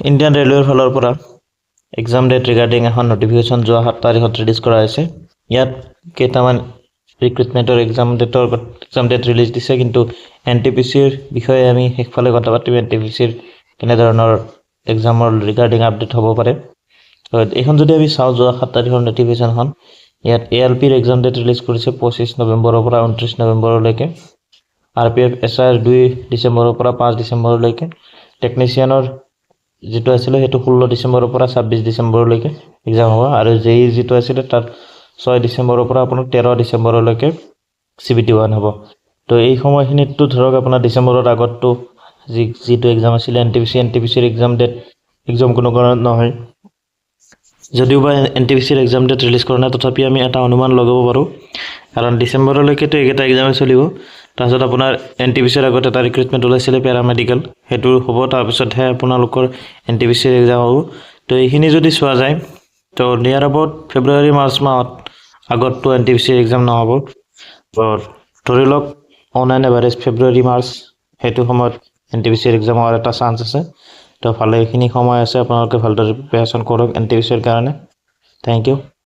Indian ৰেলৱেৰ ফালৰ পৰা এক্সাম ডেট ৰিগাৰ্ডিং এখন নটিফিকেশ্যন যোৱা 7 তাৰিখত ৰিলিজ কৰা হৈছে। ইয়াত কেইটামান ৰিক্ৰুটমেণ্টৰ এক্সাম ডেট ৰিলিজ দিছে, কিন্তু NTPCৰ বিষয়ে আমি শেষফালে কথা পাতিম। NTPCৰ কেনেধৰণৰ এক্সামৰ ৰিগাৰ্ডিং আপডেট হ'ব পাৰে। এইখন যদি আমি চাওঁ, যোৱা 7 তাৰিখৰ নটিফিকেশ্যনখন, ইয়াত ALPৰ এক্সাম ডেট ৰিলিজ কৰিছে 25 নৱেম্বৰৰ পৰা 29 নৱেম্বৰলৈকে। RPF SIৰ 2 ডিচেম্বৰৰ পৰা 5 ডিচেম্বৰলৈকে। টেকনিচিয়ানৰ যিটো আছিলে সেইটো 16 ডিচেম্বৰৰ পৰা 26 ডিচেম্বৰলৈকে এক্সাম হ'ব, আৰু JEE যিটো আছিলে তাত 6 ডিচেম্বৰৰ পৰা আপোনাৰ 13 ডিচেম্বৰলৈকে CBT1 হ'ব। তো এই সময়খিনিতো ধৰক আপোনাৰ ডিচেম্বৰৰ আগততো যিটো এক্সাম আছিলে NTPCৰ এক্সাম কোনো কাৰণত নহয়। যদিও বা NTPCৰ এক্সাম ডেট ৰিলিজ কৰা নাই, তথাপি আমি এটা অনুমান লগাব পাৰোঁ, কাৰণ ডিচেম্বৰলৈকেতো এইকেইটা এক্সামে চলিব। তাৰপিছত আপোনাৰ NTPCৰ আগত এটা ৰিক্ৰুটমেণ্ট ওলাইছিলে পেৰামেডিকেল, সেইটো হ'ব। তাৰপিছতহে আপোনালোকৰ NTPCৰ এক্সাম হ'ব। তো এইখিনি যদি চোৱা যায়, তো নিয়াৰ এবাউট ফেব্ৰুৱাৰী মাৰ্চ মাহত আগততো NTPCৰ এক্সাম নহ'ব। ধৰি লওক on an average February March সেইটো সময়ত NTPCৰ এক্সাম হোৱাৰ এটা চান্স আছে। তো ভালেখিনি সময় আছে, আপোনালোকে ভালদৰে প্ৰিপেৰেশ্যন কৰক NTPCৰ কাৰণে। Thank U.